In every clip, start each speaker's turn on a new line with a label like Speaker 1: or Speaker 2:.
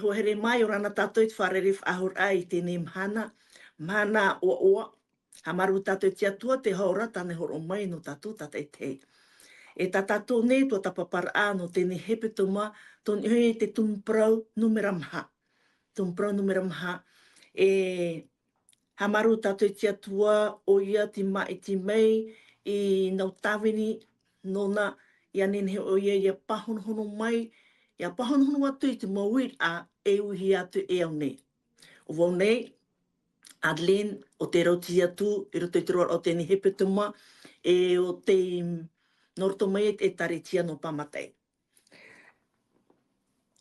Speaker 1: ho here mai o rana tātou i te wharerif ahur ai tēnei mana oa. Ha maru tātou tia tua te haura tane horo mai no tātou tātai te. E tā tātou ne tua tapapara no tēnei hepe tuma, tōni hui te tumprau numera maha. Tumprau numera maha. E ha maru tātou tia tua o ia ti mai ti mei i nau tāwini nona ia nene o ia pahonohono mai. Ia pahonohono atu i te mauit a e uhi atu e au nei. O wau nei, Adeline, o te rauti atu, i roto i te roa o tēnei hepe tuma, e o te noroto mai e tare tia no pamatai.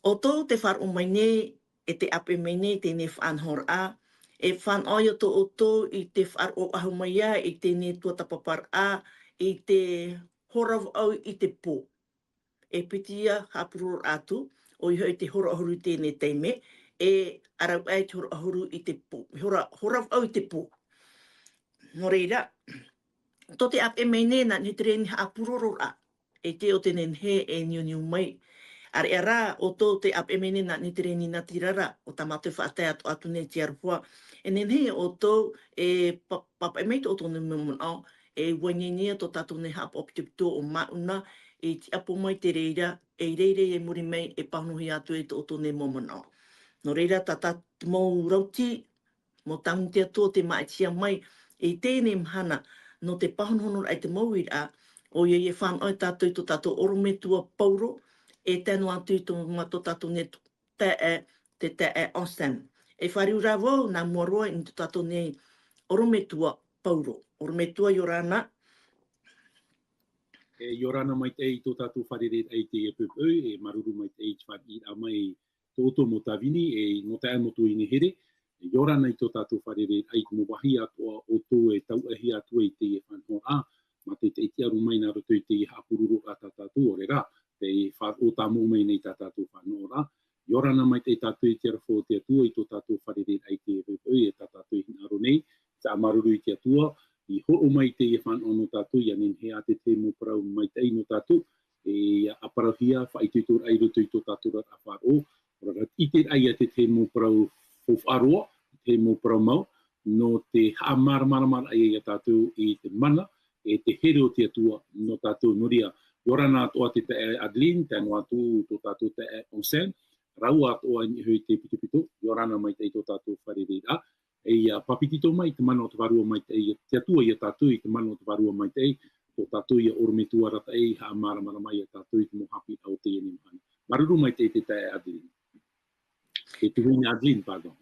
Speaker 1: O tō te whar o mai nei, e te ape mai nei tēnei whanhor a, e whan oi o tō i te whar o ahu mai a, i tēnei tua tapapar a, i te horaw au i te pō. E pitia hapurur atu, o i hoi te hora ahuru tēnei teime, e arau ai te hora ahuru i te pō, hora au i te pō. Nō reira, tō te ape mei nei na ni te reni hapurur a, e te o te nenhe e niu mai. Are ara, o tō te ape mei nei na ni te reni na tirara, o tamatu whaatai atu nei te arhua. E nenhe o tō e papa e mei tō tō nemumon au, e wainia tō tātou nei hapa optipto o mauna, e ti apo mai te reira, e reire e muri mai e pahunuhi atu e tō nei momono. No reira tata mou rauti, mo tangutia tō te maitia mai, e tēnei mhana no te pahunuhono ai te mauir a, o ia e whanoi tātou tō tātou orometua pauro, e tēnu atu i tō tō tātou ne te e Austin. E whariu rā wau nā muaroa i tō tātou nei orometua pauro. Orometua i orana,
Speaker 2: E yorana mai te i tō tātou whareret ai te e pupau, e maruru mai te i whari a mai tōtō mo tawini, e no te amotu i nehere. E yorana i tō tātou whareret ai te mowahi atoa o tō e tau ahi atua i te e whanhoa a, ma te te iti aru mai nā roto i te i hapururu a tā tātou ore rā, te e whar o tā mō mai nei tā tātou whanhoa rā. Yorana mai te tātou i te arafo te atua i tō tātou whareret ai te e pupau, e tā tātou i hinaru nei, tā maruru i te atua, i ho'o mai te e whanau no tātou, ia nen hea te te mo parau mai te no tātou, e aparahia, whaitutur ai roto i tō tātou rat a wharo, rat i te ai a te te mo parau whawharoa, te mo parau mau, no te haa maramar ai a tātou i te mana, e te here o te atua no tātou noria. Yorana atoa te te Adeline, te anu atu tō tātou te Onsen, rau atoa ni hui te pitupito, yorana mai te i tō tātou wharereira, e papitito mai te mana o te varua mai te atua i a tātou i te mana o te varua mai te o tātou i a orometua rata e haa maramara mai a tātou i te mohapi au te ene mahana. Maruru mai te Adeline. Te tuhuina Adeline, pardon.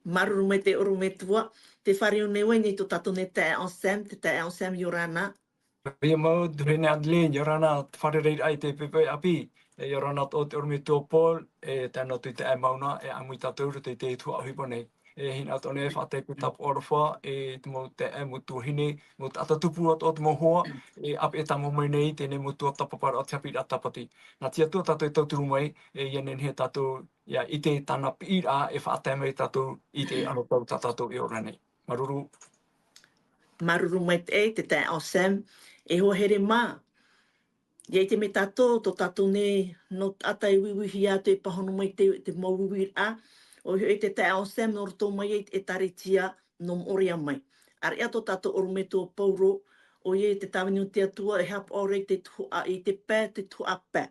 Speaker 1: maruru mai te orometua, te whare o newe ni tō tātou ne te Ansem Yorana.
Speaker 3: Ia mau, tuhuina Adeline, Yorana, te wharereit ai te pepe api, e Yorana o te orometua Paul, e tēnā tui te mauna, e amui tātou rute te tua ahipo nei. E hina ato ne whātei ku tapu orowha, e te mau te mutu hine, mo te atatupu o te mohoa, e api e tamo mai nei, tēnei mutu o tapapara o te api a tapati. Nā tia tua tātou i tauturu mai, e ianen he tātou, i te tāna pii a, e whātei mai tātou, i te anopau tātou i ora nei. Maruru.
Speaker 1: Maruru mai te Ansem, e ho here mā. Iei te me tātou, tō tātou ne, no atai wiwihi a te pahono mai te mauwiwir a, o e te Ansem no roto mai e taretia no oria mai. Are ato tātou orometua pauro, o ie te tāwini o te atua, e hap ore te tua i te pē, te tua pē.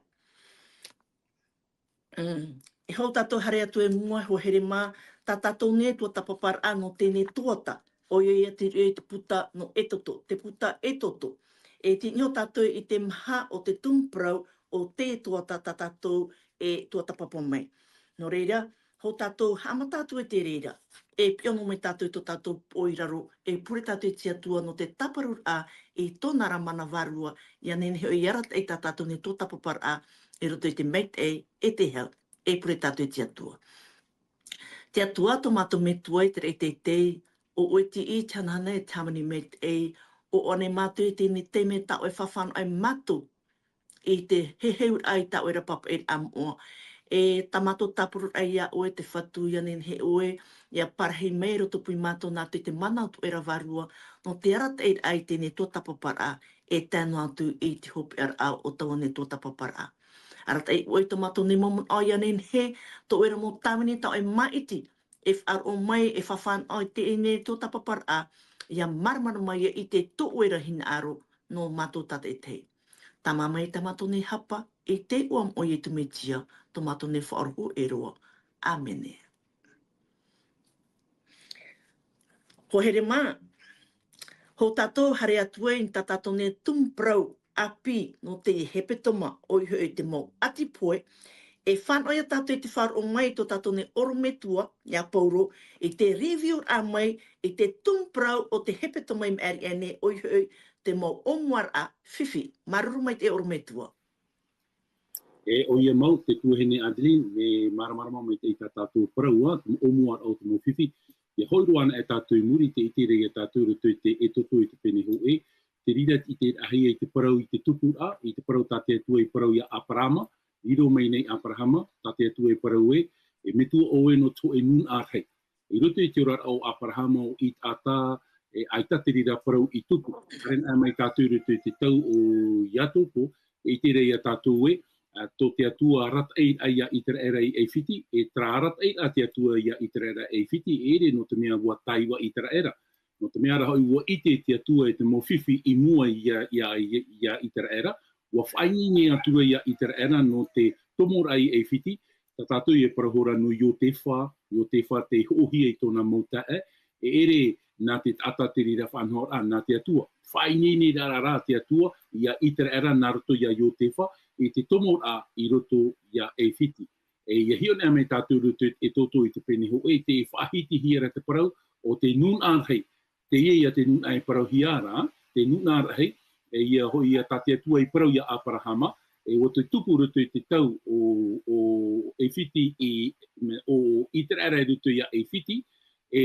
Speaker 1: E hau tātou hare atu e mua, ho here mā, tā tātou ne tua tapapar a no tēnei tuata, o ie te puta no etoto, te puta etoto. E te nio tātou i te maha o te tumprau o te tuata tātou e tuata papa mai. No reira, ho tātou hama tātou e te reira, e piono mai tātou to tātou oiraro, e pure tātou tia tua no te taparur a i tōna ramana varua, ia nene heo i arat e tātou ne tō tapapar a, e roto i te mate e te hel, e pure tātou tia tua. Tia tua to mato me tua i te o oiti i tanana e tamani mate o one mātou e tēne te me tau e whawhanu ai matu i te heheur ai tau e rapapa e amoa. E tamato tapuru ai a oe te whatu ia nen he oe, ia parahi mei roto pui mātou nā te mana atu e rawarua, no te arata e ai tēne tō tapapara e tēnu atu i te hopi ar au o taua ne tō tapapara. Arat ai oi tomato ni momon oia nen he, to era mo tamini tau e maiti, e wharo mai e whawhan oi te ene tō tapapar a, ia marmar mai i te tō era hina aro no mato tata e te. Tama mai tamato ni hapa, e te uam oi e tumetia, tomato ne whaoruku e roa. Amene. Ko here mā, ho tātou hare atua in tā tātou ne tumprau api no te hepe toma oi hoi te mau ati poe, e whanoia tātou e te wharo mai tō tātou ne orometua, ia pauro, e te review a mai, e te tumprau o te hepe toma i mari ane oi hoi te mau omuar a whiwhi, maruru mai te orometua.
Speaker 2: E o ia mau te tuahene Adeline, me maramarama mai te tā tātou praua, omuar au te mau whiwhi, e hoiru ana e tātou i muri te itere e tātou roto te e toto i te pene ho e, te rira i te ahia i te parau i te tupu a, i te parau tāte atua i parau i a Aparama, iro mai nei Abrahama, tāte atua i parau e metua o e no to e nun ārhei. I roto i te ora au Aparama o i tātā, e aita te rira parau i tupu. Karen a mai tātou roto i te tau o Iatopo, i te rei a tātou e, tō te atua rat ei aia i te era i whiti, e tra rat ei a te atua ia i te era i whiti, e re no te mea ua taiwa i te era. No te mea raha ua ite te atua e te mowhiwhi i mua ia i te era, ua whaini ne atua ia i te era no te tomora i whiti, ta tātou e parahora no i o te wha te hohi e tōna mauta e ere nā te ata te rira whanhora nā te atua. Whaini ne rara te atua ia i te era nā roto ia i o te wha, e te tomora i roto ia e whiti. E ia hio nea me tātou roto e toto i te pene ho, e te whahiti hiera te parau o te nun ārhei. Te ia te nun ai parau hiara, te nun ārhei, e ia hoi ia tāte atua i parau ia Aparahama, e o te tupu roto i te tau o e whiti o i te ara roto ia e whiti, e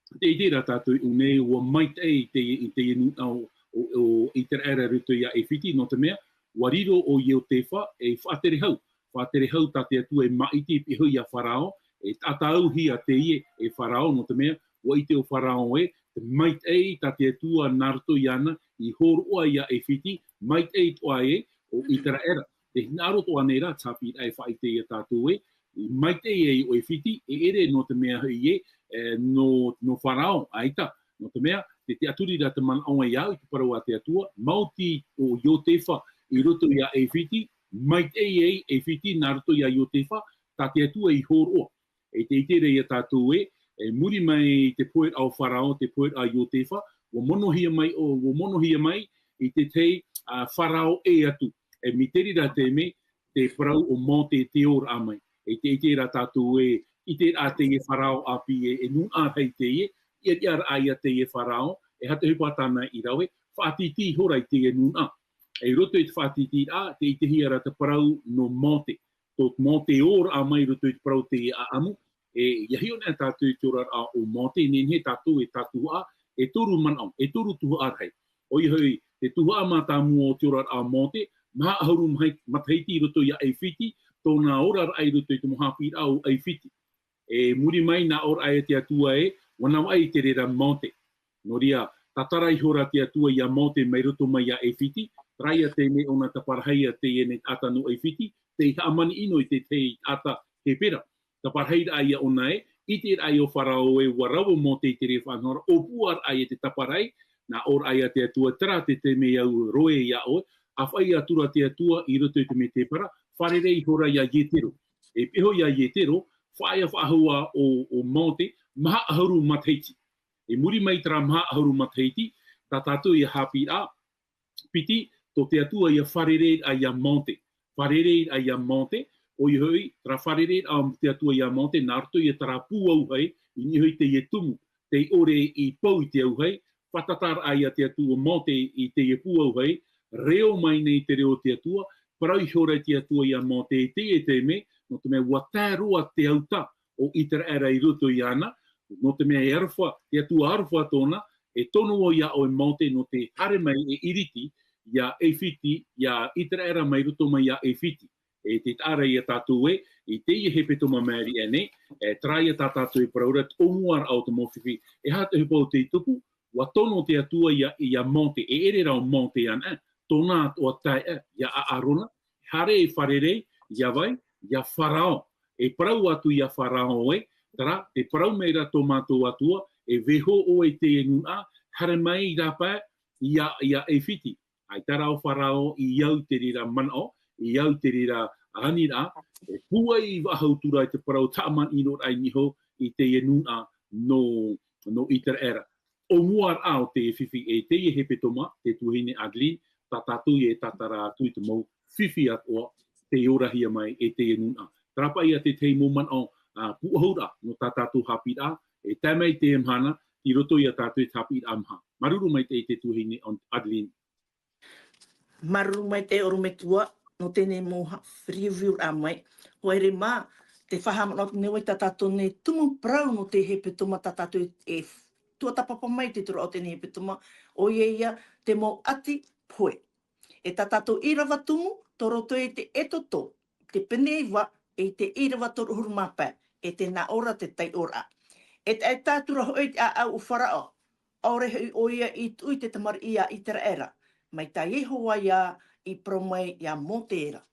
Speaker 2: te itera tātou i unei ua mait ei te nun o i te ara roto ia e whiti, no te mea, wariro o ieu te wha, e whaatere hau tāte atua e maiti i hui a wharao, e tātau hi a te ie e wharao, no te mea, wa i te o wharao e, te mait ei tāte atua naruto i ana, i horoa ia e whiti, mait ei toa e, o i tera era. Te hinaro toa nera, tāpi ai whaite i a tātou e, mait ei o e whiti, e ere no te mea hui e, no wharao, aita, no te mea, te aturi ra te man aua iau, i te parau a te atua, mauti o iau te wha, i roto ia e whiti, mait ei e whiti nā roto ia i o te wha, tā te atua i horoa. E te itere ia tātou e, muri mai te poet au wharao, te poet a i o te wha, wa monohia mai i te tei wharao e atu. E mi teri ra te me, te parau o mō te ora a mai. E te itera tātou e, i te a te e wharao api e nun a hei te e, i ara ai a te e wharao, e hata hupatana i rawe, whaatiti hora i te e nun a. E roto i te whaatiti a, te ite hiara te parau no mote. Tō mote ora a mai roto i te parau te a amu. E iahio nea tātou i te ora a o mote, nenhe tātou e tātou a, e toru manau, e toru tuhu arhei. O i hoi, te tuhu a mātāmu o te ora a mote, maha ahauru mataiti roto i a e whiti, tōna ora ai roto i te mohawhi au e whiti. E muri mai nā ora ai te atua e, wana wai te rera mote. No ria, tatarai hora te atua i a mote mai roto mai a e whiti, Raia te me ona ta parhaia te ene ata no e whiti, te hamani ino i te ata he pera. Ta parhaia aia ona e, i te ai o wharao e warawa mo te tere whanhora, o puar ai te taparai, na or aia te atua tera te me au roe ia oe, a whai atura te atua i roto i te me te para, wharerei hora ia Ietero. E peho ia Ietero, whaia whahua o Mote, maha ahuru mataiti. E muri mai tera maha ahuru mataiti, ta tātou i hapi a, piti, tō te atua ia wharerei a ia Monte. Wharerei a ia Monte, o i hui, tra wharerei a te atua ia Monte, nā roto ia tara pū au hei, i ni hui te ie tumu, te ore i pau i te au hei, whatatar a ia te atua Monte i te ie pū au hei, reo mai nei te reo te atua, parau i hora te atua ia Monte i te e te me, no te mea watāroa te auta o itera era i roto i ana, no te mea e arwha, te atua arwha tōna, e tono o ia o e Monte no te hare mai e iriti, ia e whiti, ia itera era mai roto mai ia e whiti. E te tāra ia tātou e, i te i hepe toma meri ane, e traia tā tātou i paraura, omuar au te mowhiwhi, e hata hupau te tupu, wa tono te atua ia Monte, e ere rao Monte ana, tōna o tai ia a arona, hare e wharerei, ia vai, ia wharao. E parau atu ia wharao e, tara, te parau mei rato mātou atua, e veho o e te enuna, hare mai I rapa, ia e whiti. Ai tara o wharao I iau te rira manao, I iau te rira anira, e pua I wahautura I te parau taaman I rot ai niho I te enuna no itera era. O muar ao te whiwhi e te I hepe toma, te tuhine Adeline, ta tātou I e tatara atu I te mau whiwhi atua, te orahia mai e te enuna. Trapa ia te teimo manao puahaura no tā tātou hapira, e tamai te emhana, I roto ia tātou e hapira amha. Maruru mai te tuhine Adeline.
Speaker 1: Maruru mai te orometua, no tēnei mō review a mai. Hoere mā, te whahamanot newe tā tātou ne tumu prau no te hepe toma tā tātou e tuatapapa mai te turu o tēnei hepe toma, o ia te mō ati poe. E tā tātou irawa tumu, toro to e te etoto, te peneiwa, e te irawa toru hurumapa, e te na ora te tai ora. E tātura hoi a au u wharao, aure hei o ia I tui te tamari ia I tera era, mai tā Yehowa ia I promai ia mō te era.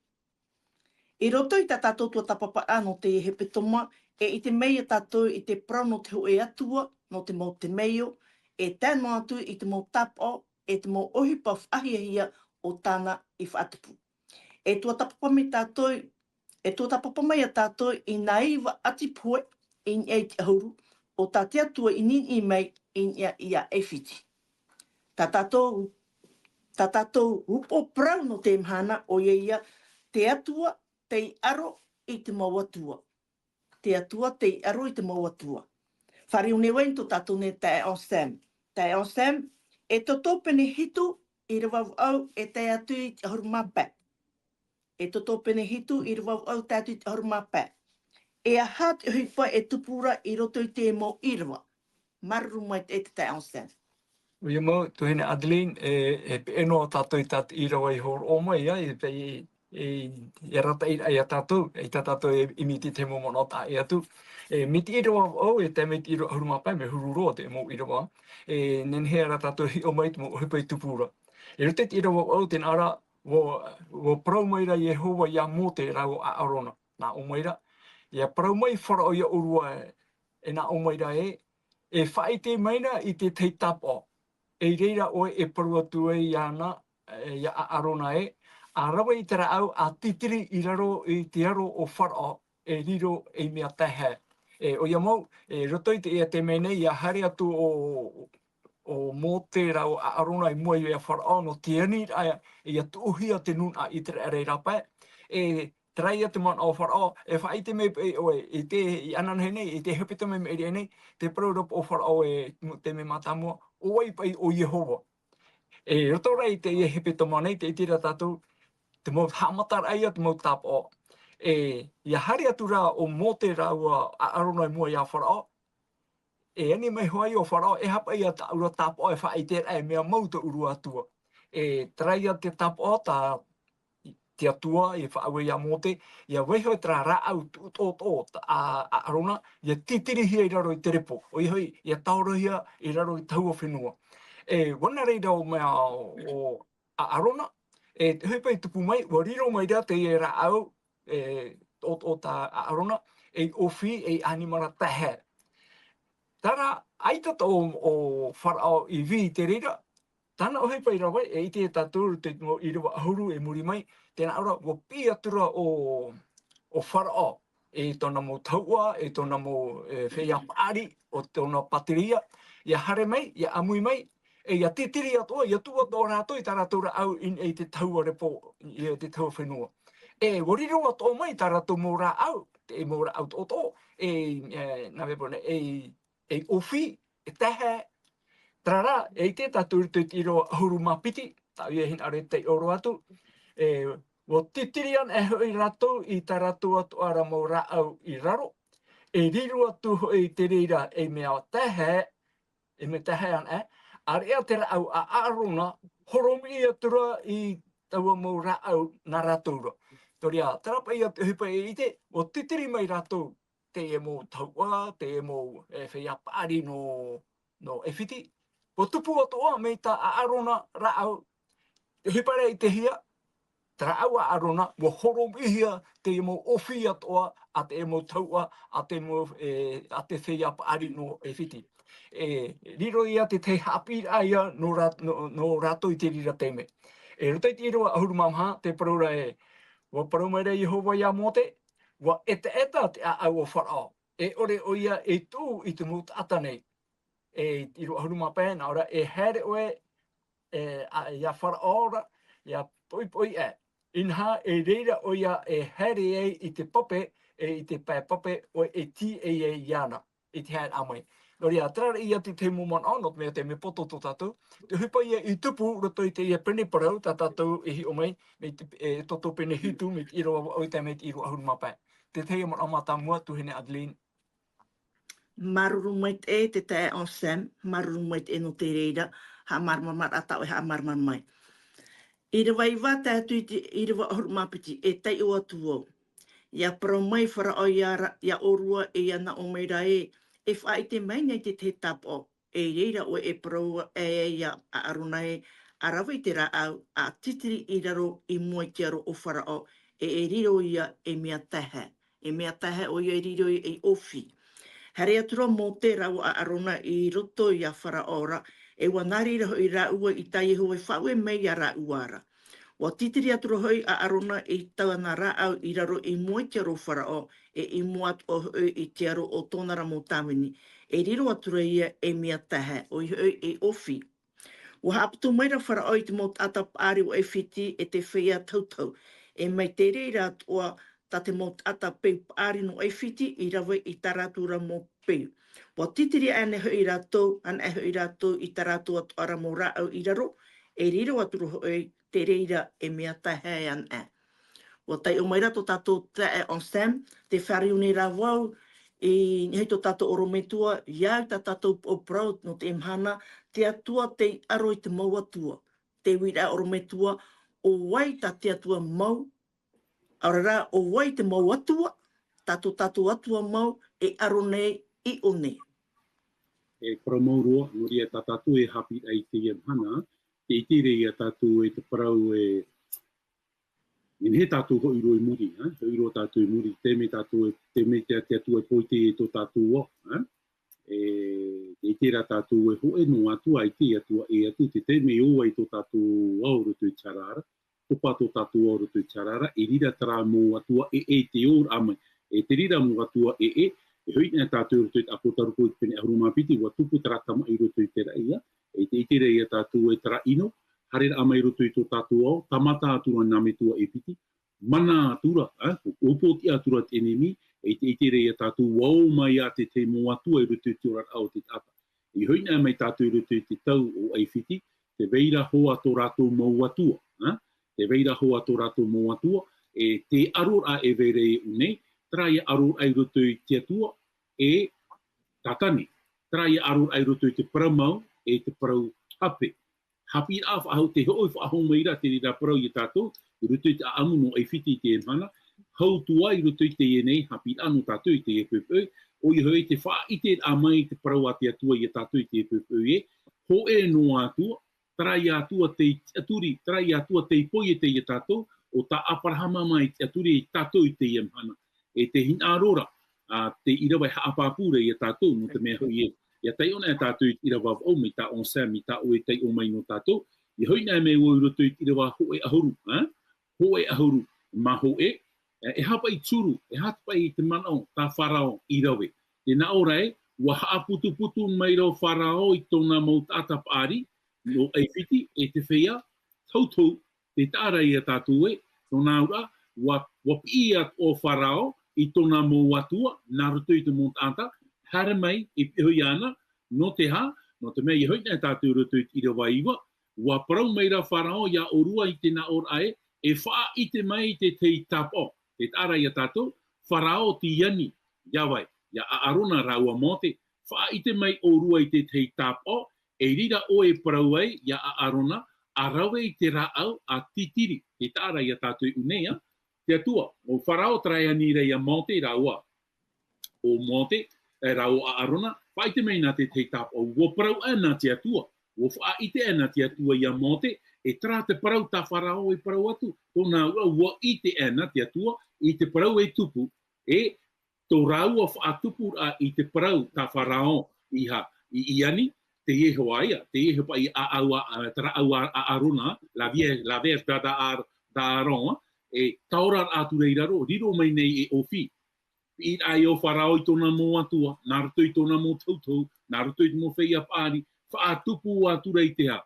Speaker 1: I roto I tā tātou tua tapapa no te hepe toma, e I te mei tātou I te prau no te hoe atua, no te mō te meio, e tēnō atu I te mō tapo, e te mō ohipa whahiahia o tāna I whaatupu. E tua tapapa mai tātou, e tua tapapa mai a tātou I naiwa ati poe, I e te ahuru, o tā te atua I nini mai, I ia e whiti. Tā tātou upo prau no te mhana, o ia te atua, te aro I te mauatua. Te atua, te aro I te mauatua. Whare une wain to tātou ne tae on Sam. Tae on Sam, e to tōpene hitu I rewau au e te atu I te horumapa. E to tōpene hitu I rewau au te atu I te horumapa. E a hāt huipa e tupura I roto I te mo irawa. Maruru mai te tae on Sam.
Speaker 3: Ia mau, tuhine Adeline, e eno tātou I tātou I rawa I horo o mai, e rata I a tātou, e tā tātou I miti te mo mono tā e atu. Miti I rawa au, e te miti I rawa hurumapa, me hururo te mo I rawa, nen hea ra tātou hi o mai te mo hipa I tupura. E rute I rawa au, ten ara, wo prau mai ra Yehova ia mō te rau a arona, nā o mai ra. Ia prau mai whara o ia urua e nā o mai ra e whai te maina I te tei tapo. E reira oe e paru atu e iana, ia a arona e, a rawa I tera au a titiri I raro I te aro o whara e riro e mea tahe. O ia mau, roto I te ea te mene, ia hare atu o mō te rau a arona I mua I a whara no te ani, ia tuuhia te nuna I tera ere rapa, traia te man o whara e whai te me oe, I te I ananhe nei, I te hepeta me eri nei, te parauropa o whara te me matamua, oai pai o Yehova. E roto rei te I hepeta manei, te itira tātou, te mau hamatar aia, te mau tap o. Ia hari atu rā o mō te rāua a arona I mua I a whara e ani mai hoai o whara e hapa ia ta ura tap o e whai te rai mea mau te uru atua. Traia te tap o ta te atua I whaau ia mō te, ia weho tra rā au tō a arona, ia titirihia I raro I te repo. O ihoi, ia taurahia I raro I taua whenua. Wana reira o mea o a arona, hui pai tupu mai, wa riro mai rea te rā au o ta a arona, ofi animara tahe. Tara, aitata o wharao I vi te reira, tana o pai rawa I te tāturu te I rewa ahuru e muri mai, tēnā ora wa pia tura o wharao, tōna mō taua, tōna mō whea pāri, o tōna pateria, ia hare mai, ia amui mai, ia titiri atua, ia tua tō rātou, I tā rātou au I te taua repo, I te taua whenua. Wariro ato mai tā rātou mō rā au, mō rā au tō, nā wepone, ofi, tahe, trara, te tātou te tiro ahuru mapiti, tā ia hin are te oro atu, wo titirian hoi rato I tā rato atu ara mō rā au I raro, riro atu hoi te reira mea tahe, me tahe an are ea te rau a arona, horomi atura I taua mō rā au nā ratoura. Toria, tarapa ia te hupa te, wo titiri mai rato te mō taua, te mō whea pāri no whiti, wo tupu atoa me tā a arona rā au, te hupare I te hia, Traua arona, wa horom ihia, te mo ofi atoa, a te mo taua, a te whea paari no e whiti. Riro ia te hapi aia no rato I te rira teme. Rotai te iro ahuru mamha, te paraura wa paraumere Yehova ia mote, wa eta te au o wharao. Ore o ia tū I te mut atanei. Iro ahuru mapai, na ora here oe, ia wharaora, ia poi Inha reira o ia here I te pope, I te pai pope, o ti iana, I te hae amai. Nori a trara ia te muman anot mea te me poto to tātou. Te hupa ia I tupu roto I te ia pene parau, tā tātou hi o mai, me te toto pene hitu, me te iro o te me te iro ahuru mapai. Te teia mon amata mua, tuhene Adeline.
Speaker 1: Maruru mai te tae on Sam, maruru mai te no te reira, ha marmamar atau ha marmar mai. I rewa I wata atu I rewa ahuru mapiti, tai o atuo. Ia pro mai whara o ia orua ia na o mai rai, wha I te mai nei te tapo, reira o pro ia a arunai, a rawa I te raau, a titiri I raro I mua ki aro o whara o, riro ia mea taha. Mea taha o ia riro ofi. Hare atura mō te rau a arona I roto I a wharaora, wanari raho I raua I tai hoa whaue mei a rauara. Wa titiri atura hoi a arona I tawana rao I raro I mua te aro wharao, I mua o hoi I te aro o tōnara mō tāmini. Riro atura ia mea taha, o I hoi ofi. Wa hapatu maira wharao I te mō atap ari o whiti te whea tautau. Mai te reira atua, ta te mō ata peu ari no e whiti I rawa I taratura mō peu. Wa titiri ane hoi rato, an e hoi rato I taratu atu ara mō rao I raro, riro aturu hoi te reira mea tahe an e. Wa tai o mai rato tato tae on Sam, te whariuni ra wau, I hei to tato orometua, iau ta tato o proud no te imhana, te atua te aro I te mau atua. Te wira orometua, o wai ta te atua mau, Aurara, o wai te mau atua, tato atua mau, aro nei I o nei.
Speaker 2: Promaurua, nori e tatatu hapi ai te hana, te itire I tatu te parau he tatu ho iro I muri, ho iro tatu I muri, te me tatu te me te atua poite to tatu o, te itira tatu ho no atua I te atua atu, te me o ai to tatu au rutu I charara, Tupa to tatu au rutu I charara, rira tara mo atua te or amai, te rira mo atua hoi nea tātou rutu I apotaruko I pene ahuruma piti, wa tupu taratama I rutu I te raia, te itire ia tātou tara ino, harera amai rutu I tō tātou au, tamata atura name tua piti, mana atura, opoti atura te enemi, te itire ia tātou wau mai a te mo atua I rutu I te orat au te tata. Hoi nea mai tātou rutu I te tau o piti, te veira hoa tō rātou mau atua, te veira hoa tō rātou mau atua, te arur a vere unei, trai arur ai rutu I te atua, tatani. Trai arur ai rutu I te paramau, te parau hape. Hapi a whahau te hoi whahau meira te rira parau I tātou, I rutu I te amu no whiti te mana, hau tua I rutu I te enei, hapi anu tātou I te epupeu, o I hoi te wha I te amai te parau a te atua I tātou I te epupeu ho no atua, trai atua te aturi, trai atua te poi te I tātou, o ta aparahama mai te aturi I tātou I te mana. Te hina arora, te irawa haapapura I tātou, no te mea hoi Ia tai ona e tātou I irawa au, me tā on Sam, I tā oe tai o mai no tātou. I hoi nai me oi roto I irawa hoe ahuru, hoe ahuru, ma hoe, hapa I turu, hapa I te manao, tā wharao I rawe. Te na orai, wa haaputu mai rau wharao I tōna mau tātap ari, no whiti, te whea, tautou, te tārai a tātou no nā ura, wa pia o wharao, I tōna mau atua, nā roto I te montanta, hara mai I hui ana, no te ha, no te mea I hoi nai tātou roto I rawa iwa, wa parau mai ra wharao ia orua I te na or ae, wha I te mai te tapo, te tāra ia tātou, wharao ti yani, iawai, ia arona raua mote, wha I te mai orua I te tapo, rira oe parau ai, ia arona, a rawe I te raau a titiri, te tāra ia tātou unea, te atua, o wharao trai ani rei a mote raua, o mote, rau a arona, whai te mei nā te tapo, o parau ana te atua, o wha ite ana te atua ia mote, e tra te parau ta wharao e parau atu. Tōna ua ite ana te atua, i te parau e tupu, e tō raua whaatupu a i te parau ta wharao iha i iani, te ieho aia, te ieho pa i a aua a aruna, la ver da aronga, e taurar atu reiraro, riro mai nei e ofi. I ai o wharao i tōna mō atua, nā rato i tōna mō tautau, nā rato i mō whea pāri, whaatupu atu rei te ha.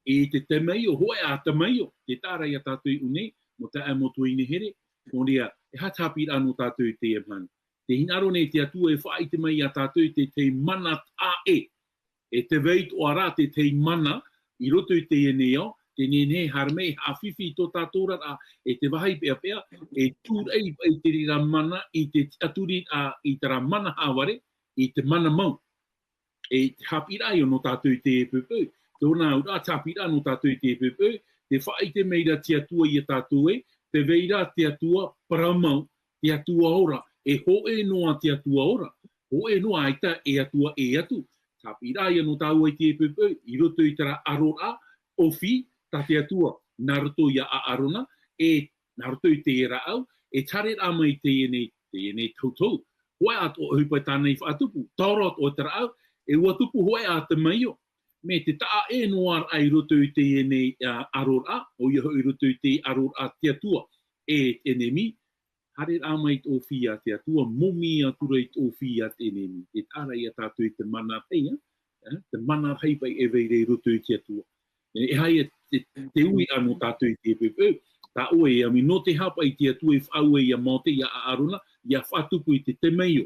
Speaker 2: E te temaio, hoe a temaio, te tārai a tātou i unei, mo te amotu i nehere, mo rea, e hatapi rano tātou i te emhana. Te hinaro nei te atua e whaite mai a tātou i te mana tā e. E te veit o ara te mana, i roto i te eneo, te nene harmei hawhiwhi tō tātou a e te wahai pea pea, e tūrei i te rira mana, i te aturi i te ra mana haware, i te mana mau. E te hapirai o no tātou i te epupau. Tōna ura tapira no tātou i te epupau, te whaite meira te atua i a tātou e, te veira te atua paramau, te atua ora, e hoe noa te atua ora, hoe noa aita e atua e atu. Tapira i no tāua i te epupau, i roto i tera arora, ofi, ta te atua, naruto i a arona, e naruto i te era au, e tare rama i te ene tautau. Hoe ato o hupai tānei whaatupu, taurot o tera au, e uatupu hoe a te maio. Me te taa e noar ai roto i te ene arora, o iho i roto i te arora te atua e enemi, hare rama i tō whia te atua, momi atura i tō whia te enemi. E tāra i a tātou i te mana peia, te mana heipai e veire i roto i te atua. E hai te ui anō tātou i te pepeu, tā oe e ami no te hapa i te atua i whaue i a mote i a arona, i a whatupu i te temeio.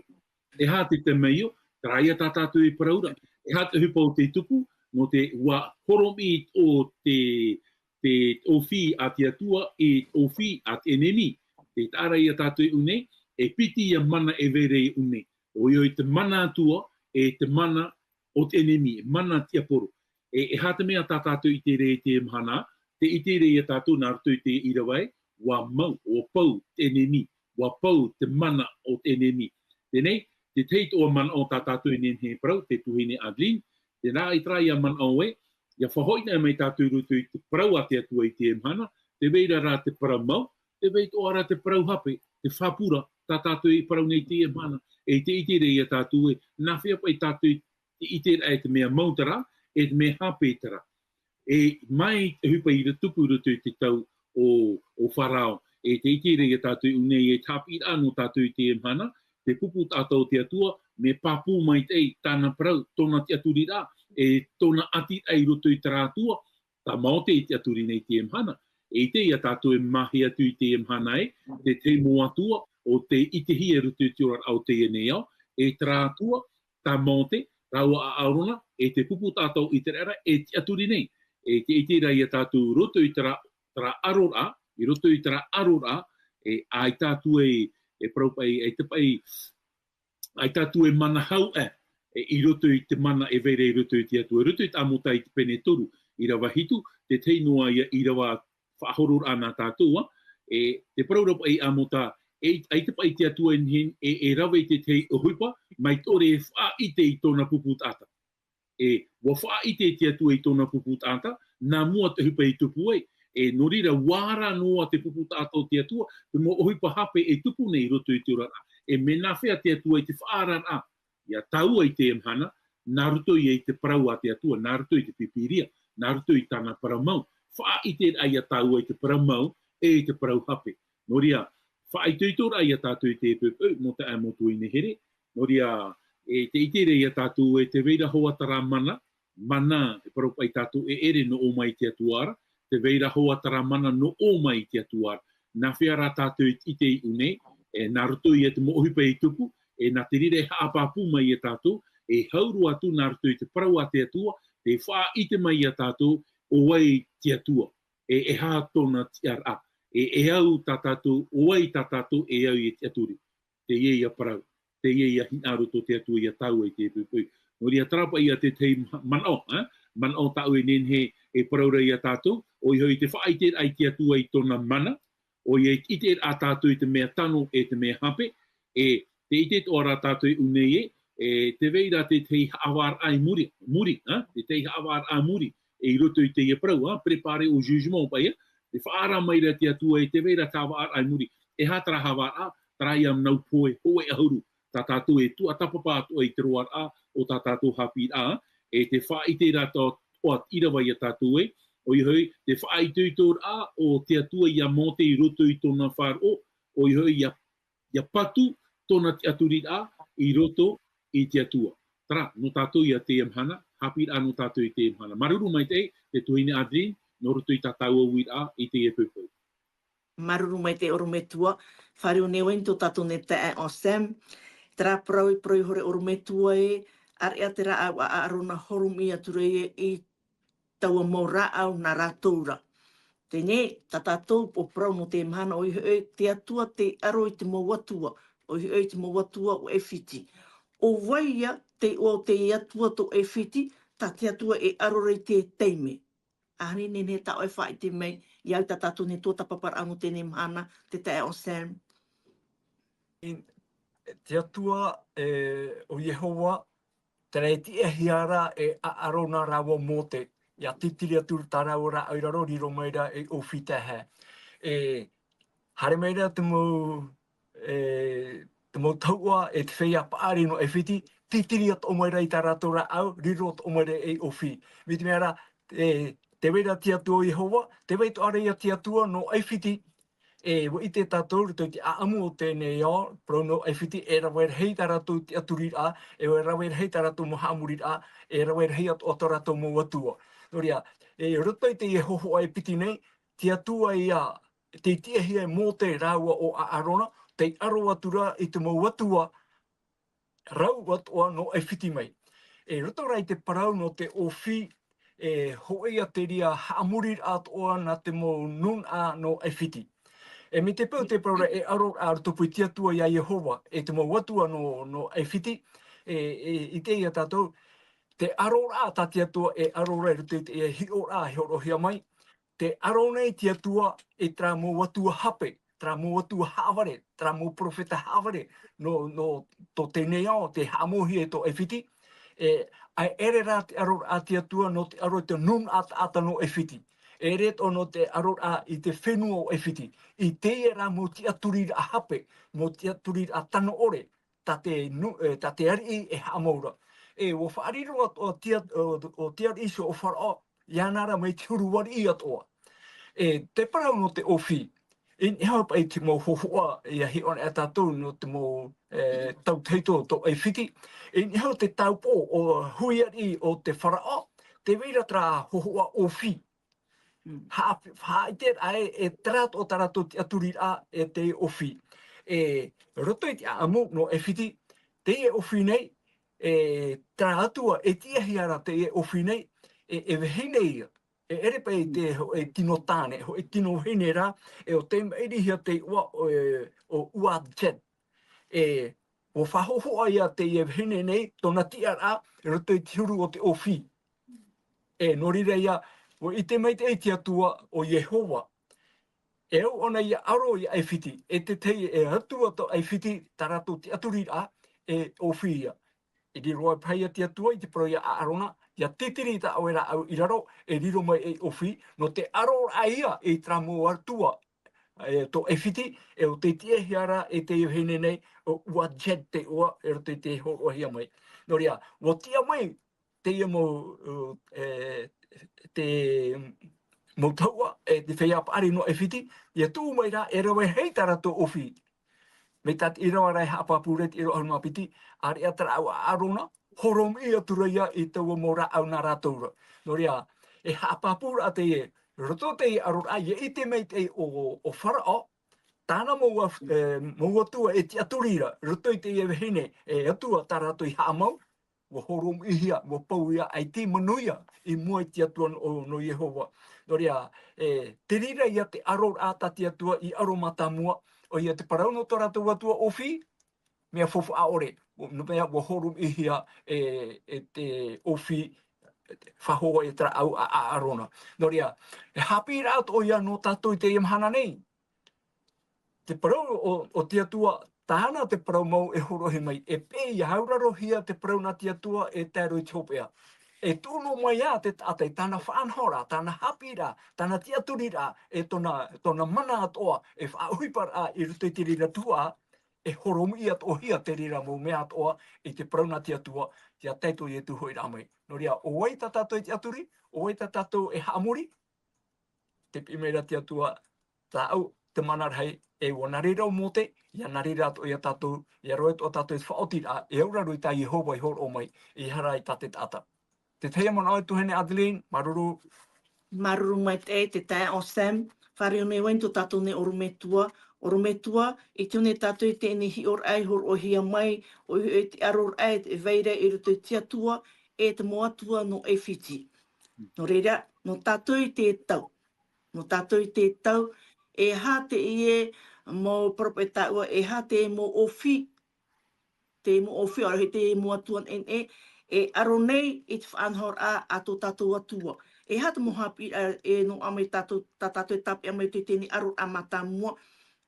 Speaker 2: E hā te temeio, traia tā tātou i paraura. E hā te hupa o te tupu, no te ua horomi o te ofi a te atua e ofi a te enemi. Te tāra i a tātou unei, e piti i a mana e vere i unei. O i te mana atua e te mana o te enemi, mana te aporo. E hata mea tā tātou i te rei te mhana, te i te rei a tātou nā rato i te irawai, wa mau, o pau te enemi, wa pau te mana o te enemi. Tenei, te teit o mana o tā tātou i nenhe parau, te tuhine Adeline, te rā i trai a man au e, ia whahoina mai tātou rutu i te parau a te atua i te mhana, te veira rā te paramau, te veit o ara te parau hape, te whapura, tā tātou i parau nei te mhana, e te ite rei a tātou e, nā whia pai tātou i ite rei te mea mautara, e te mea hape tara. E mai hupa i tupu rutu i te tau o wharao, e te ite rei a tātou i unei e tāpi rāno tātou i te mhana, te pupu tātou te atua, me papu mai tei tāna parau, tōna te aturi rā, e tōna ati ai roto i tara atua, tā maote i te aturi nei te mhana. E te ia tātou e mahi atu i te mhana e, te mō atua, o te itehi e roto i te ora au te eneo, e tara atua, tā maote, raua a aurona, e te pupu tātou i te rara, e te aturi nei. E te ite rai a tātou roto i tara arora, i roto i tara arora, e ai tātou e praupai, e te pai, ai tātou e mana hau i roto i te mana e veire i roto i te atua. Roto i tā mota i te pene toru i rawa hitu, te teinoa i rawa whahoror ana tātua, e te praurapa i amota, ai te pai te atua e rawa i te tei uhupa, mai tore e wha ite i tōna pupu tāta. E wa wha ite te atua i tōna pupu tāta, nā mua te hupa i tupu e norira wāra noa te pupu tātou te atua, te mo uhupa hape e tupu nei roto i te ora. E mena whea te atua i te whaarara. Ia taua i te mhana, nā ruto i te parau a te atua, nā ruto i te pipiria, nā ruto i tāna paramau. Wha i te ai a taua i te paramau e i te parau hape. Noria, wha i tuitora ai a tātou i te epupau, mo te amotu i nehere. Noria, e te itere i a tātou e te veira hoa tara mana, e paropa i tātou e ere no o mai te atuara, te veira hoa tara mana no o mai te atuara. Nā whea rā tātou i te i unei, e nā ruto i te mohipa i tupu, e nā te rire haapapu mai i tātou, e hauru atu nā ruto i te parau a te atua, te wha i te mai i tātou, o wai te atua, e hā tōna te ara. E au tā tātou, o wai tā tātou, e au i te aturi. Te ie i a parau, te ie i a hinaru tō te atua i a tau i te pupui. Nori a trapa i a te tei manao, manao tau e nenhe e paraura i a tātou, o i hoi te wha i te ai te atua i tōna mana, o i te a tātou i te mea tano e te mea hape, e te ite tō ara tātou i unei e, te veira te hawar ai muri, te hawar ai muri, e roto i te ia prau, prepare o jugement pa ia, te whaara mai ra te atua e te veira tā hawar ai muri, e hatra hawar a, trai am nau poe, hoe ahuru, tā tātou e tua tapapa atua i te roar a, o tā tātou hapi a, e te wha i te rato o irawa i a tātou e, o i hoi, te wha i tūtor a, o te atua i a mote i roto i tōna whār o i hoi ia patu tōna te aturit a, i roto i te atua. Tara, no tātou i a te amhana, hapi a no tātou i te amhana. Maruru mai te tuhine Adrien, no roto i tātou awit a, i te e pupau.
Speaker 1: Maruru mai te orometua, whareu newen tō tātou ne te o Sam, tera prau i prau hore orometua e, ar ea te ra au a arona horum i aturei i taua maura au na rātoura. Tēnei, tā tātou po prau no te mahana, o i te atua te aro i te mauatua, o i te mauatua o e whiti. O waia te o te atua to e whiti, tā te atua e aro rei te teime. Ahani nene tā oe whai te mei, i au tā tātou ne tō tapapara anu tēnei mahana, te tae o Sam.
Speaker 3: Te atua o Yehova, tēnei ti e hiara e arona rawa mō te, ia titiri aturu tā rawa airaro riro meira e o whita he. Hare meira te mau taua e te whea paari no e whiti, titiri at o meira i tā ratora au, riro at o meira e o whi. Mi te mea te weira ti atua Yehova, te weito areia ti atua no e whiti, wo i te tātou ruto i te aamu o tēnei ao, pro no e whiti e rawer hei tā ratou te aturir a, e rawer hei tā ratou mo haamurir a, e rawer hei o tā ratou mo atua. Noria, ruto i te Yehoho e piti nei, te atua i a, te tiehia mō te raua o arona, te aro atura i te mo atua, rau atua no e whiti mai. Ruto rai te parau no te ofi, hoi a te ria haamurir atoa na te mo nun a no e whiti. Me te pau te paraura e aro a tupu i te atua i a Yehova, e te mau atua no e whiti, i te ia tātou, te aro a tā te atua e aro rai ruto i te hi o a, hi o rohia mai, te aro nei te atua e tra mau atua hape, tra mau atua haware, tra mau profeta haware, no to tēnei ao, te hamohi e to e whiti, ai ere rā te aro a te atua no te aro te nun ata no e whiti. E ret ono te aro a i te whenua o e whiti. I te era mo te aturir a hape, mo te aturir a tano ore, ta te ari e hamaura. O whaariro o te ari iso o wharao, ianara mai te uruwari i atoa. Te parau no te ofi, in hapa i te mo hohoa i a hi on e tātou no te mo tau teito to e whiti, in hau te taupo o huiari o te wharao, te weira tra hohoa ofi. Haiter ai e trat o tarato te aturir a e te ofi. Roto i te amu no e whiti, te e ofi nei, tra atua e tia hiara te e ofi nei, e vehine ia. Ere pa e tino tāne, e tino hene rā, o te mairihia te ua o Uad Chet. O whahohoa ia te e vehine nei, tona tia rā, roto i te huru o te ofi. Norire ia, i te mei te eiti atua o Yehova, au ona ia aro i e whiti, te tei e atua to e whiti tarato te aturir a o whia. Di roa pai te atua i te pro ia arona, ia titiri ta awera au i raro, riro mai e o whi, no te aro a ia e tramo atua to e whiti, o te tiehiara e te hene nei, o ua jet te ua, te ho hia mai. Noria, o tia mai, te ia mo te mautaua te whea paari no e whiti, ia tū mai rā e rawe hei tarato ofi. Me tat i rawa rai hapapūret i roa mapiti, ar ea tara au arona, horom i atura ia i taua mora au nā rātaura. No rea, e hapapūra te e, roto te i arora, ia i te mei te o wharao, tāna mauatua e te aturira, roto i te e wehine, e atua tarato i haamau, wa horom ihia, wa pau ia, ai te manuia i mua te atua no Yehova. No rea, te rira ia te aro ata te atua i aro matamua, o ia te parau no tō rātou atua ofi, mea fofu a ore, no mea wa horom ihia te ofi, whahoa e tra au a arona. No rea, hapi rāt o ia no tātou i te iamhana nei. Te parau o te atua tahana te promo e horohi mai, e pe i haurarohia te prauna tia tua e tēru i tōpea. E tūno mai a te tate, tāna whaanhora, tāna hapira, tāna tiaturira, e tona mana atoa, e whaauhipar a i ruto i te rira tua, e horomu i atohia te rira mō mea atoa, i te prauna tia tua, tia teito i e tuho i rāmai. Nō ria, oi ta tātou i te aturi, oi ta tātou e haamuri, te pimeira tia tua, tā au, te manarhei, e wanarira o mote, ia narira ato i a tātou, ia roe to tātou i whaotira, e aura rui tā Jehova i horo o mai, i hara i tate tāta. Te teia mana oi tuhene Adeline, maruru.
Speaker 1: Maruru mai te tae o Sam, whare o me wainto tātou ne orometua. Orometua, i tune tātou i tēne hi or ai hor o hia mai, o i te aror ai e veire i ruto i tia tua, e te moatua no e whiti. No reira, no tātou i te tau. No tātou i te tau, e hā te ie mō propetāua, e hā te mō ofi, te mō ofi, ora he te moatuan e aro nei i te whaanhor a tō tātou atua. E hata mo hapi e no amai tātou e tapi amai te tēni aro a mata mua.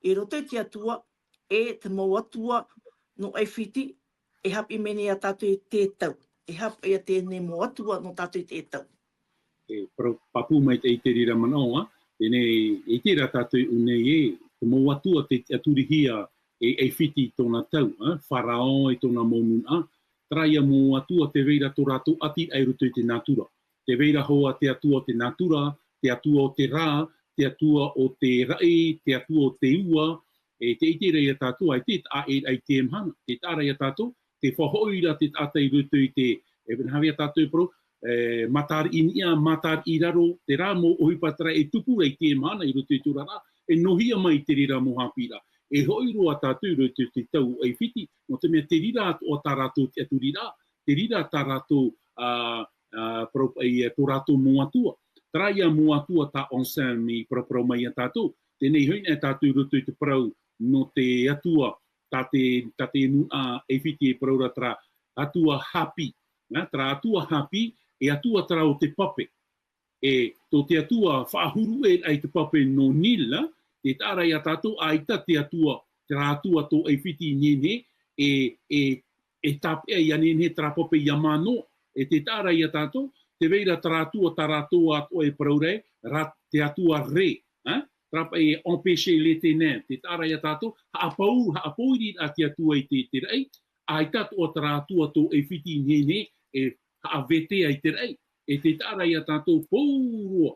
Speaker 1: E roto te atua, e te mau atua no e whiti, e hapi mene a tātou i te tau. E hapi a tēne mau atua no tātou i te tau.
Speaker 2: E papu mai te rira manaoa, tēnei e tērā tātou unei e, te mau atua te aturihia e whiti tōna tau, wharao e tōna monuna, traia mō atua te veira tō rātou ati ai ruto i te natura. Te veira hoa te atua o te natura, te atua o te rā, te atua o te rai, te atua o te ua, e te iti rei a tātua, e te a ai te mhana, te tārai a tātou, te whahoira te ata i ruto i te, e benhawi a tātou pro, matar inia, matar i raro, te rā mō ohipatara e tupu rei te mhana i ruto i tūrara, e nohia mai te rira mō hapira. E hoiro a tātou ruto i te tau e whiti, no te mea te rira o tā rātou te aturira, te rira tā rātou tō rātou mō atua. Traia mō atua tā onsam i prapro mai a tātou, tēnei hoina e tātou ruto i te prau no te atua tā te nua e whiti e praura tra atua hapi. Tra atua hapi e atua tra o te pape. E tō te atua whaahuru e ai te pape no nila, te tārai a tātou aita te atua, tra atua tō e whiti nene, e tape ai anene tra pape yamano, e te tārai a tātou, te veira tra atua ato e praure, te atua re, trapa e empêcher le tenen, te tārai a tātou, haapoiri a te atua i te rei, aita tō tra atua tō e whiti nene, e haavete ai te rei, e te tārai a tātou pōrua,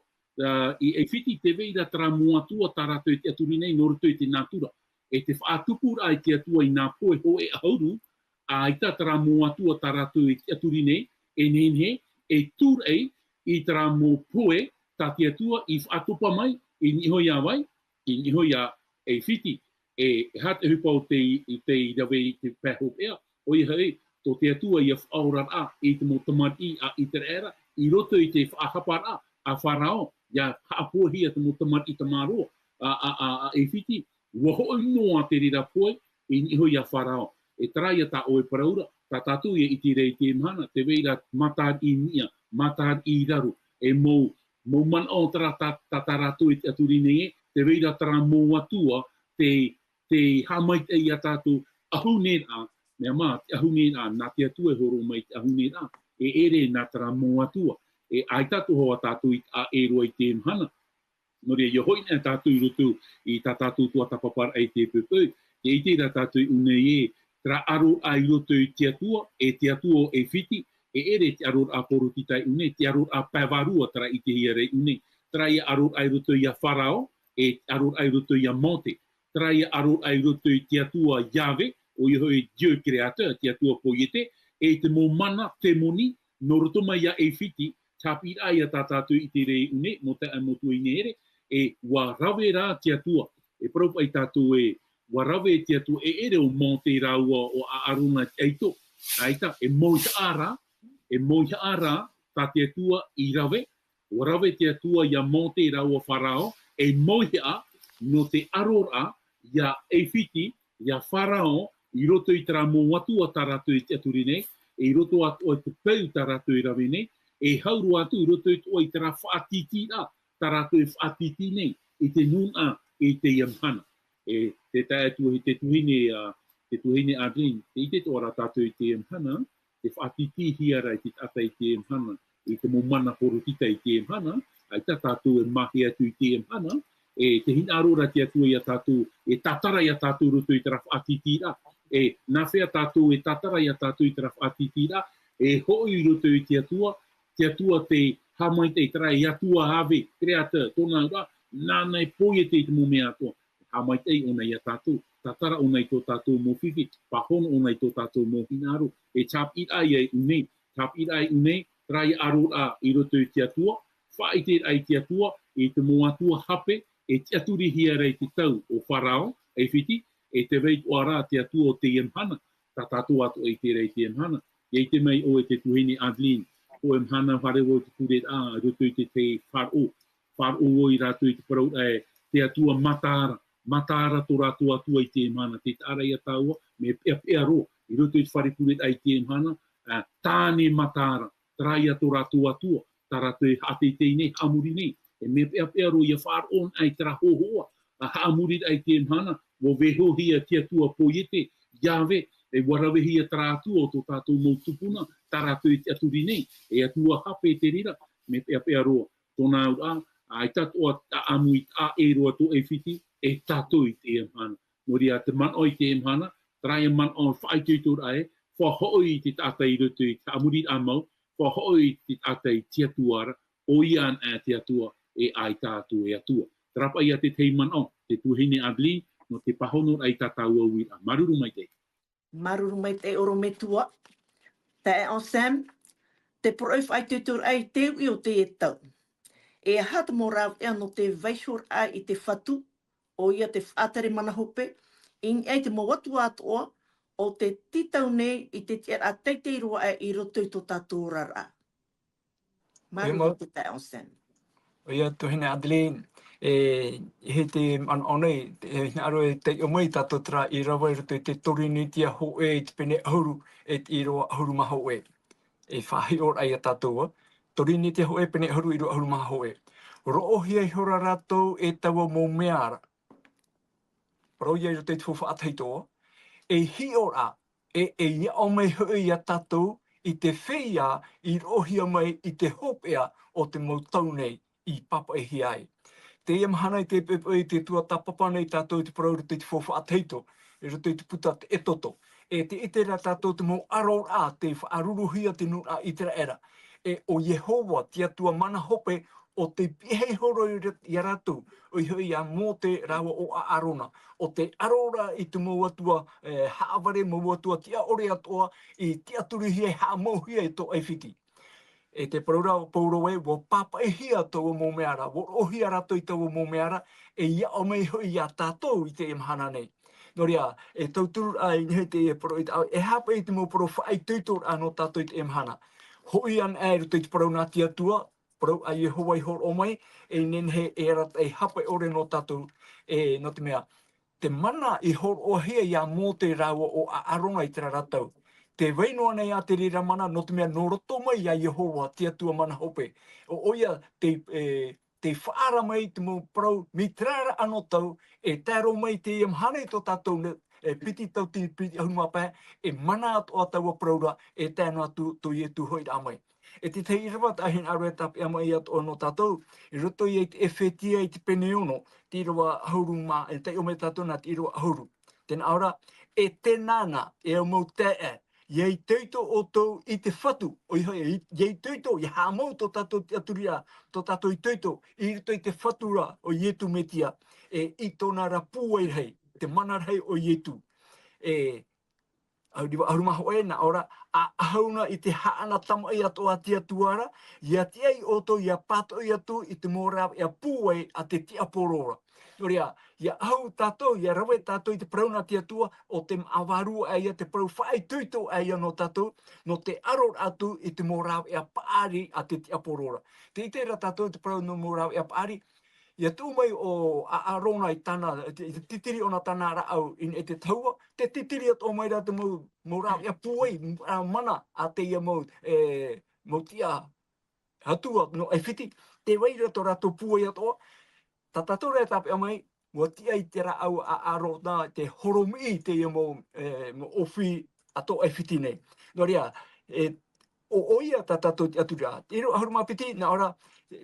Speaker 2: e whiti te veira tra moatua tā rātou i te aturinei, no ruto i te natura, e te whaatupura ai te atua i nā poe ho e auru, aita tra moatua tā rātou i te aturinei, e nene, e tūrei i tra mō poe tā te atua i whaatupa mai, i nihoia wai, i nihoia e whiti, e hata hupa o te rawe i te pēho ea, o i hei, tō te atua i a whaorar a, i te mō tamati a i te era, i roto i te whaahapar a wharao, ia haapohia te mō tamati i te maro, e whiti, waho noa te rira poe, i nihoia wharao, e traia tā oe paraura, tā tātou i te rei te mhana, te veira matar i nia, matar i raru, e mō man o tā rātou i te aturine e, te veira tā mō atua, te hamait e i a tātou ahunera, mea mā, te ahunera, nā te atua e horo mai te ahunera, e ere nā tā mō atua, e ai tātou hoa tātou i a ero i te mhana. No rea, ia hoina tātou i roto i tā tātou tua tapapara ai te pupau, te i tērā tātou unei e, tra aro ai roto i te atua, e te atua e whiti, e ere te aror a porotitai une, te aror a pēwarua tra i te hiare une, tra ia aror ai roto i a wharao, e aror ai roto i a mote, tra ia aror ai roto i te atua Yahweh, o i hoi Dieu Creator, te atua poiete, e te mō mana te moni, no roto mai a e whiti, tapi ai a tātātou i te rei une, mo te amotu i nere, e wa rawe rā te atua, e propa i tātou e, wa rawe te atua e ere o monte raua o a aruna eito, aita, e moita ara, tā te atua i rawe, wa rawe te atua ia monte raua wharao, e moita no te arora ia e whiti, ia wharao, i roto i tera mō atua tā rātou i te aturine, e i roto atu o te pau tā rātou i rawe nei, e hauru atu i roto i tera whaatiti a, tā rātou i whaatiti nei, i te nuna, i te iamhana. E te tae atu i te tuhine te tuhine Adlin, te ite tō ora tātou i te mhana, te whaatiti hiara i te tata i te mhana, i te momana porotita i te mhana, ai tā tātou e mahi atu i te mhana, e te hina arora te atua i a tātou, e tatara i a tātou roto i te whaatitira, e nā whea tātou e tatara i a tātou i te whaatitira, e hoi roto i te atua te hamai te trai i atua hawe, kreata, tōna ura, nānei poe te mo mea atua, hamai te o nei a tātou, tatara o nei tō tātou mō whiwhi, pahono o nei tō tātou mō hinaro, e tap irai e unei, tap irai unei, trai arora i roto i te atua, whaite ai te atua, e te mō atua hape, e te aturi hia rei te tau o wharao, e whiti, e te rei o ara te atua o te emhana, ta tātou atu e te rei te emhana, e te mei o e te tuhini Adlin, o emhana whare o te kuret a, roto i te wharo o i rato i te parau, te atua matara tō rato atua i te emhana, te tara i a taua, me pea ro, i roto i te whare kuret ai te emhana, tāne matara, trai a tō rato atua, ta rato e hate te nei, hamuri nei, e me pea ro i a wharon ai tera hohoa, a hamuri ai te emhana, wo veho hia te atua poiete, Yahweh, e warawehi a tara atua o tō tātou mō tupuna, ta rato i te aturi nei, e atua hape te rira, me pea roa, tōna ura, ai tatoa ta amui a e roa tō e whiti, e tātou i te emhana. Nori a te man oi te emhana, trai man o whaitutur ai, whahoi te tata i roto i te amuri a mau, whahoi te tata i te atuara, o ian a te atua, e ai tātou e atua. Trapa ia te teiman o, te tuhine Adlin, no te pahono ai tātou au ira. Maruru mai te.
Speaker 1: Maruru mai te oro me tua. Te e o Sam, te proif ai tutur ai teu i o te e tau. E hata mo rau ea no te vaishor ai i te whatu, o ia te whaatare mana hope, in ai te mo watu atoa, o te titau nei i te tia a teitei roa ai i roto i tō tātou rara. Maruru te te o Sam.
Speaker 3: O ia tuhine Adlin, he te anonei, hina aro e te omei tato tra i rawa i roto i te torini tia ho e i te pene ahuru e i roa ahuru maha ho e. E whahi ora ai a tātua, torini tia ho e pene ahuru i roa ahuru maha ho e. Roohi ai hora ratou e tawa mō meara. Parau ia i roto i te fufa ataitoa, e hi ora e ia o mei hui a tātou i te whia i rohia mai i te hopea o te mautau nei i papa e hi ai. Te ia mahana i te pepe i te tua tapapa nei tātou i te parau roto i te fufa ataito, i roto i te puta te etoto. E te itera tātou te mō aro a te whaaruruhia te nuna i tera era. E o Yehova tia tua mana hope o te pihe horo i a ratu, o i hui a mō te rawa o a arona. O te arora i te mauatua haaware, mauatua tia ore atoa, i tia turihia haa mauhia i tō eifiti. E te paraura o pauroe, wo papa e hia tō mō meara, wo ohia rato i tō mō meara, e ia o mei hui a tātou i te imhana nei. Noria, e tauturu ai nei te e paro i te au, e hapa i te mō paro whai tūtur anō tātou i te imhana. Hoi an e ruto i te parau nā tia tua, parau a Yehova i hor o mai, e nenhe e rat e hapa ore no tātou, e no te mea. Te mana i hor o hea ia mō te rawa o a arona i tera ratau. Te wainoa nei a te rira mana, no te mea no roto mai a Yehova, tia tua mana hope. O oia, te whaara mai te mō parau, mi trara anō tau, e tēro mai te iamhane tō tātou, e piti tau te piti ahumapē, e mana atoa tau a paraura, e tēno atu tō i e tu hoi rā mai. E te tei irawa tahin aru e tapi ama i atoa no tātou, i roto i te whetia i te pene ono, te irawa ahuru mā, e te ome tātou nā te irawa ahuru. Tēnā aura, e te nāna, e au mau te e, iei teito o tau i te whatu, iei teito, i hāmau tō tātou te aturia, tō tātou i teito, i rito i te whatura o ietu metia, e i tōna rapu ai rei, te mana rei o ietu. E, ahurumaho e na ora, a ahauna i te haana tama i atoa tia tuara, ia tiai o tō ia pato i atu i te mōrau ia pūai a te tia porora. Noria, ia ahu tātou, ia rawe tātou i te prauna tia tua, o te awaru e ia te prau whai tuito e ia no tātou, no te aror atu i te mōrau ia paari a te tia porora. Te itera tātou i te prau no mōrau ia paari, ia tū mai o arona i tāna, te titiri ona tāna rau i te taua, te titiri at o mai rā te mōrau ia pūai, mana a te ia mau, mau tia hatua no e whiti, te waira tō rātou pūai atoa, ta tātou rea tāpe o mai, Wa tia I te rau a aro na te horomi te ia mo ofi ato e whitine. No rea, o oia ta tatou te atura. Te iro ahuru mapiti, na ora,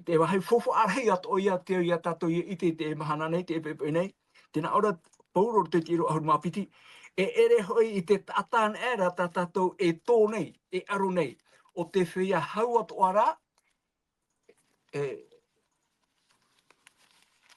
Speaker 3: te wahai fofo arhei ato oia te ia tatou i te mahana nei, te epepe nei. Tēnā ora pauro te iro ahuru mapiti, e ere hoi I te tātān era ta tatou e tō nei, e aro nei. O te whia hau ato ara,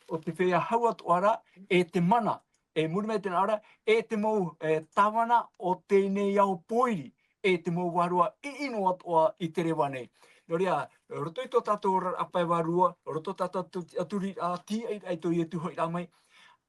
Speaker 3: o te whia hau atu ara, e te mana, e muri mai tēnā ora, e te mau tawana o tēnei au poiri, e te mau warua I ino atoa I te rewa nei. No rea, roto I tō tātou apai warua, roto tātou aturi a ti ai tō I tuho I rā mai,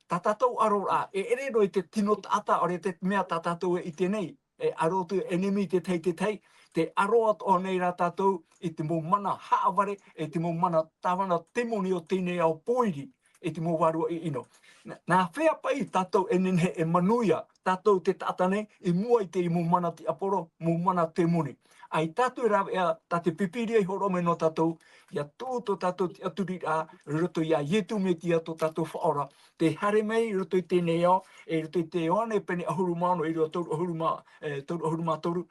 Speaker 3: tā tātou aro rā, e ere roi te tino tāta, ore te mea tā tātou I tēnei, e aro tu enemi te tei, te aro atoa nei rā tātou I te mau mana haaware, e te mau mana tawana temoni o tēnei au poiri, e te mau warua I ino. Nā whea pai tātou e nene e manuia, tātou te tātane, I mua I te I mau mana te aporo, mau mana te moni. Ai tātou rā ea, tā te pipiri I horome no tātou, ia tō tātou te aturi rā, roto ia ietu me tia tō tātou whaora, te hare mei roto I tēnei ao, e roto I te oane pene ahuru mano, I roto tauru ahuru mā toru,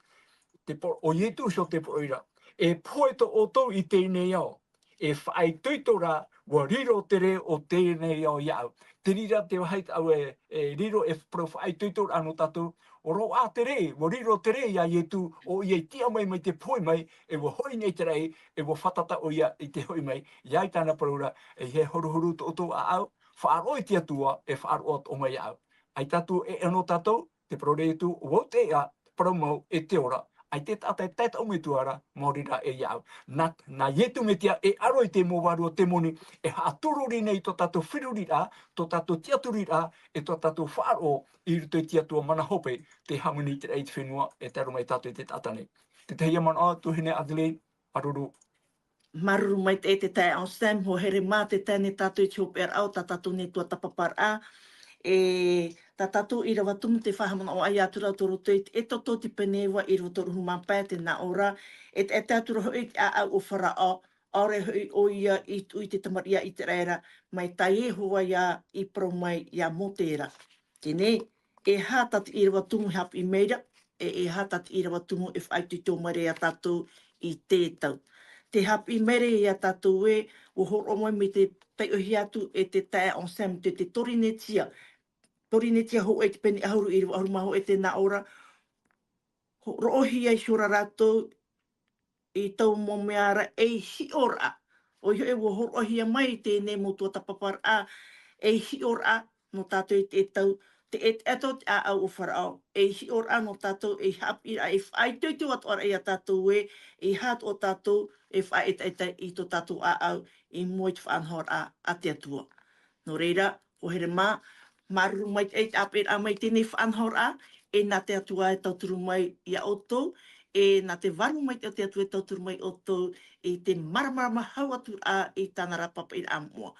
Speaker 3: te por, o ietu so te poira. E poeto o tau I tēnei ao, e whaai tuito rā, wa riro tere o tēnei ao iau. Te rira te wahait au riro e pro whaai tuito rā no tātou, o ro a tere, wa riro tere ia ietu, o ia tia mai mai te poi mai, e wa hoi nei te rei, e wa whatata o ia I te hoi mai, iai tāna paraura, e he horuhuru to oto a au, whaaroi tia tua, e whaaroi o mai au. Ai tātou e ano tātou, te parore tu, o te ea, paromau e te ora, ai te tata e tata ume tuara, maori rā e iau. Nā ietu me tia e aroi te mō warua te moni, e hātururi nei tō tātou whiruri rā, tō tātou tiaturi rā, e tō tātou whaaro I ruto I tiatua mana hope, te hamuni te reit whenua, e taro mai tātou te tātane. Te tehia mana o, tuhine Adelaide, aruru.
Speaker 1: Maruru mai te tae au Sam, ho here mā te tēne tātou I te hope ar au, tā tātou ne tua tapapar a, e tā tātou I rawa tumu te whahamana o ai atura toro te e toto te penewa I rawa toro humampai te nā ora, e te atura hoi a au o whara o, aure hoi o ia I te tamaria I te reira, mai tai e hoa ia I pro mai ia mo tēra. Tēne, e hātat I rawa tumu hap I meira, e hātat I rawa tumu e whai tui tō mare a tātou I tētau. Te hap I mere ia tātou e, o horo mai me te taiuhi atu e te tae on Sam, te torinetia. Torinetia ho e te peni ahuru I rawa maho e te nā ora. Ho rohi ai shura rātou I tau mo meara e hi ora. O i e wo horohi mai tēnei mo tua tapapar a, e hi ora no tātou I te tau, te eto te a au o wharao, e hi ora no tātou e hap I a e whai tuitu atu ara I a tātou e hat o tātou e whai I tō tātou a au I moi te whanhor a te atua. No reira, o here mā, maruru mai te apir a mai tēnei whanhor a, e nā te atua e tauturu mai I a otou, e nā te waru mai te atua e tauturu mai otou, e te maramarama hau atu a I tāna rapapa I a mua.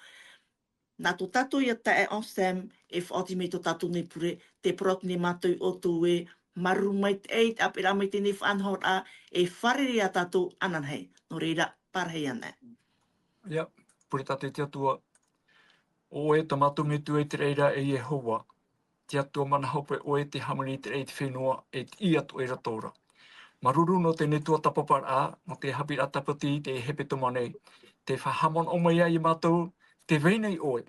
Speaker 1: Nā tō tātou ia tae on Sam, e whaoti mei tō tātou nei pure, te prot ne mātou otou e, maruru mai te apir a mai tēnei whanhor a, e wharere a tātou ananhei. No reira, parhei ana.
Speaker 3: Ia, pure tātou te atua, o e tamato me tu e te reira e Yehova. Te atua mana hope o e te hamani te rei te whenua e te I atu e ratora. Maruru no te netua tapapar a, no te hapira tapati te hepe tomanei. Te whahamon o mai ai mātou, te veinei oe.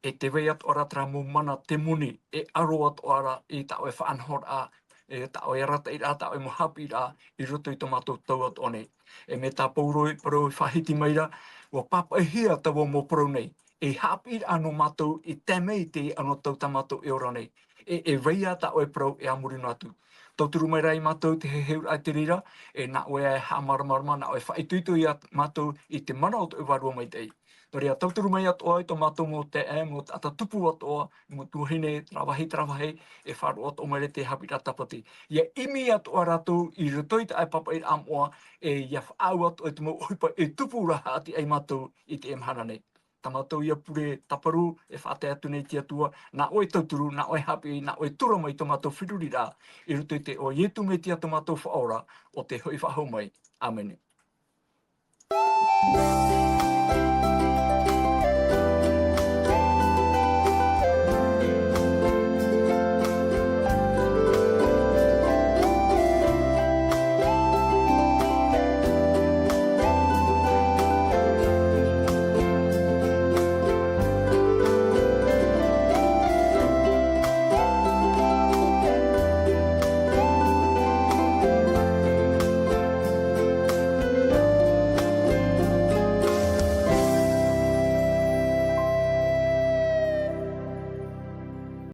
Speaker 3: E te wei atu ara tra mo mana te muni, e aro atu ara I tau e whaanhor a, e tau e rata I rā, tau e mohapi rā, I roto I tomato tau atu ane. E me tā pauroi, paroi whahiti meira, wa papa e hia tau mo pro nei. E hapi rā no mātou, I temei te ano tau tamato e ora nei. E veia tau e pro e amurino atu. Tauturu mai rai mātou te heheur ai te rira, e nā oe e hāmaramarama, nā oe whaituitu I mātou I te mana o te warua mai tei. Nō rea, tauturu mai atoa I tō mātou mō te mō te atatupu atoa, mō tuahine, trawahi, e wharu atoa mai te hapira tapati. Ia imi atoa rātou I rutoi te aipapa I amoa, e ia whaau atoa I te mō uipa e tupu raha ati ai mātou I te emhana nei. Ta mātou ia pure taparu, e whaate atu nei tia tua, nā oe tauturu, nā oe hapi, nā oe tura mai tō mātou whiruri rā, I rutoi te o ietu me tia tō mātou whaora, o te hui whahau mai. Amen.